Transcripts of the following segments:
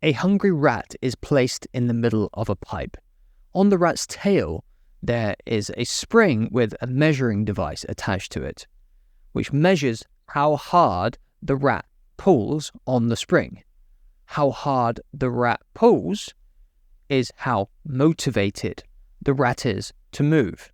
A hungry rat is placed in the middle of a pipe. On the rat's tail, there is a spring with a measuring device attached to it, which measures how hard the rat pulls on the spring. How hard the rat pulls is how motivated the rat is to move.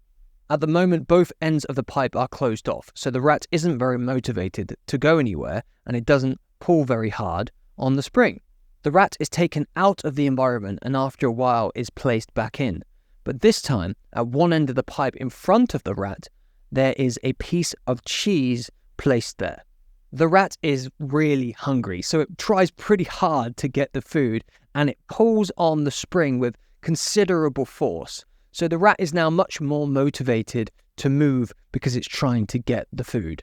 At the moment, both ends of the pipe are closed off, so the rat isn't very motivated to go anywhere, and it doesn't pull very hard on the spring. The rat is taken out of the environment and after a while is placed back in. But this time, at one end of the pipe in front of the rat, there is a piece of cheese placed there. The rat is really hungry, so it tries pretty hard to get the food, and it pulls on the spring with considerable force. So the rat is now much more motivated to move because it's trying to get the food.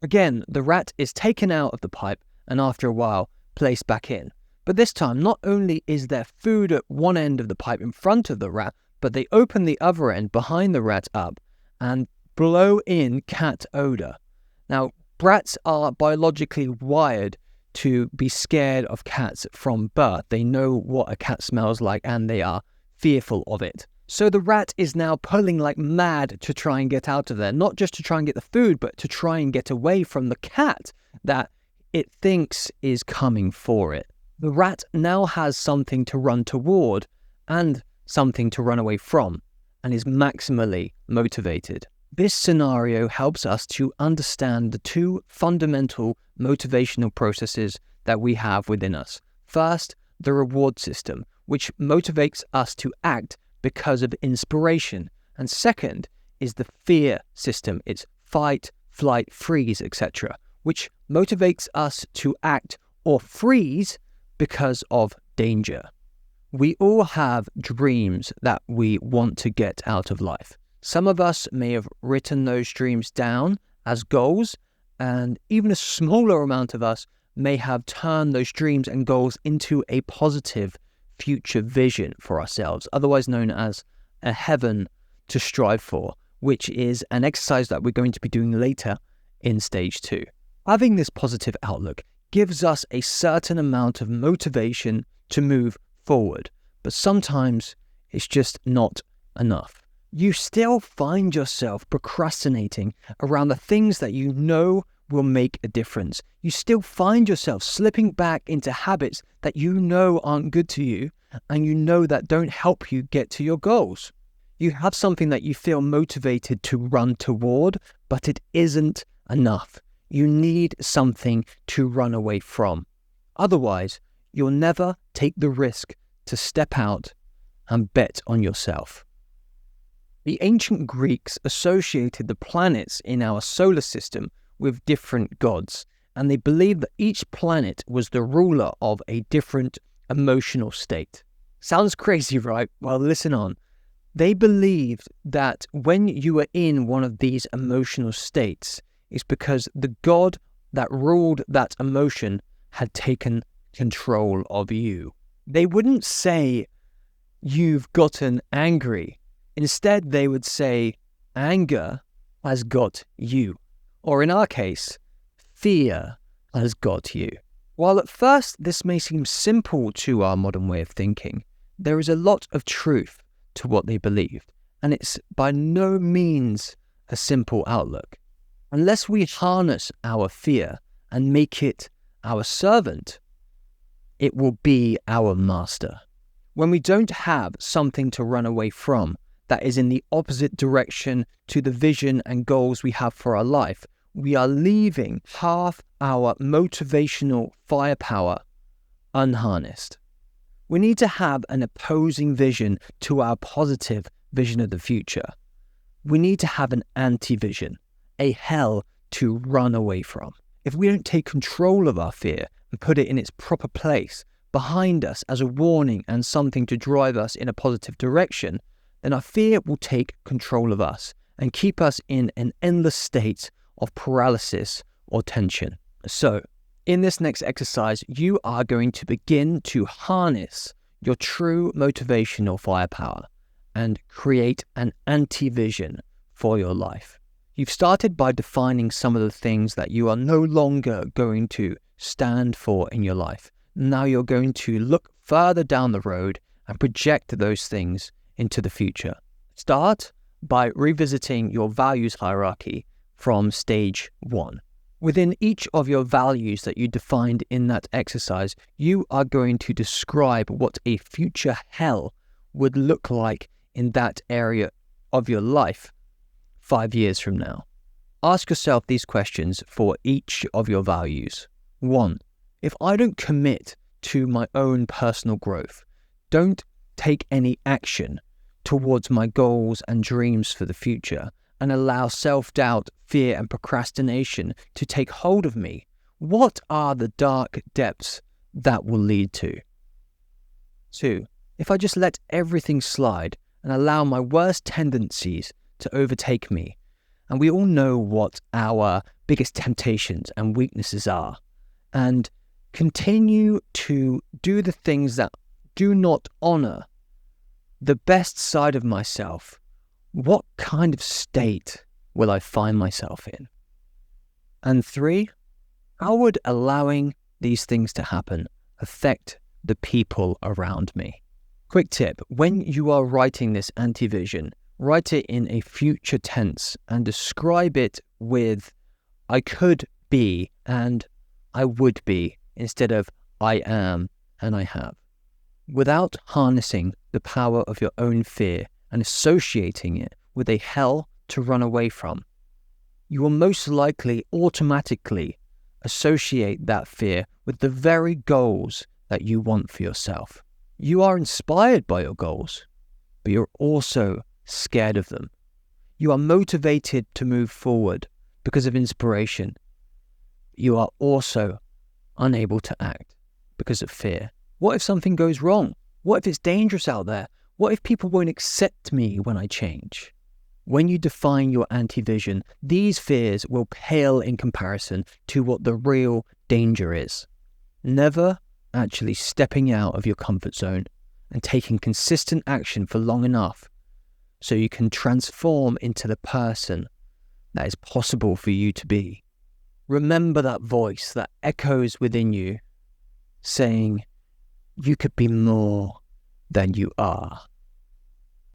Again, the rat is taken out of the pipe and after a while placed back in. But this time, not only is there food at one end of the pipe in front of the rat, but they open the other end behind the rat up and blow in cat odor. Now, rats are biologically wired to be scared of cats from birth. They know what a cat smells like and they are fearful of it. So the rat is now pulling like mad to try and get out of there, not just to try and get the food, but to try and get away from the cat that it thinks is coming for it. The rat now has something to run toward and something to run away from, and is maximally motivated. This scenario helps us to understand the two fundamental motivational processes that we have within us. First, the reward system, which motivates us to act because of inspiration. And second is the fear system. It's fight, flight, freeze, etc., which motivates us to act or freeze because of danger. We all have dreams that we want to get out of life. Some of us may have written those dreams down as goals, and even a smaller amount of us may have turned those dreams and goals into a positive future vision for ourselves, otherwise known as a heaven to strive for, which is an exercise that we're going to be doing later in stage 2. Having this positive outlook gives us a certain amount of motivation to move forward, but sometimes it's just not enough. You still find yourself procrastinating around the things that you know will make a difference. You still find yourself slipping back into habits that you know aren't good to you and you know that don't help you get to your goals. You have something that you feel motivated to run toward, but it isn't enough. You need something to run away from. Otherwise, you'll never take the risk to step out and bet on yourself. The ancient Greeks associated the planets in our solar system with different gods, and they believed that each planet was the ruler of a different emotional state. Sounds crazy, right? Well, listen on. They believed that when you were in one of these emotional states, it's because the god that ruled that emotion had taken control of you. They wouldn't say, you've gotten angry. Instead, they would say, anger has got you. Or in our case, fear has got you. While at first this may seem simple to our modern way of thinking, there is a lot of truth to what they believed, and it's by no means a simple outlook. Unless we harness our fear and make it our servant, it will be our master. When we don't have something to run away from that is in the opposite direction to the vision and goals we have for our life, we are leaving half our motivational firepower unharnessed. We need to have an opposing vision to our positive vision of the future. We need to have an anti-vision, a hell to run away from. If we don't take control of our fear and put it in its proper place behind us as a warning and something to drive us in a positive direction, then our fear will take control of us and keep us in an endless state of paralysis or tension. So, in this next exercise, you are going to begin to harness your true motivational firepower and create an anti-vision for your life. You've started by defining some of the things that you are no longer going to stand for in your life. Now you're going to look further down the road and project those things into the future. Start by revisiting your values hierarchy from stage 1. Within each of your values that you defined in that exercise, you are going to describe what a future hell would look like in that area of your life 5 years from now. Ask yourself these questions for each of your values. 1. If I don't commit to my own personal growth, don't take any action towards my goals and dreams for the future, and allow self-doubt, fear, and procrastination to take hold of me, what are the dark depths that will lead to? 2. If I just let everything slide and allow my worst tendencies to overtake me, and we all know what our biggest temptations and weaknesses are, and continue to do the things that do not honor the best side of myself, what kind of state will I find myself in? And 3, how would allowing these things to happen affect the people around me? Quick tip, when you are writing this anti-vision, write it in a future tense and describe it with I could be and I would be instead of I am and I have. Without harnessing the power of your own fear and associating it with a hell to run away from, you will most likely automatically associate that fear with the very goals that you want for yourself. You are inspired by your goals, but you're also scared of them. You are motivated to move forward because of inspiration. You are also unable to act because of fear. What if something goes wrong? What if it's dangerous out there? What if people won't accept me when I change? When you define your anti-vision, these fears will pale in comparison to what the real danger is. Never actually stepping out of your comfort zone and taking consistent action for long enough so you can transform into the person that is possible for you to be. Remember that voice that echoes within you saying, you could be more than you are.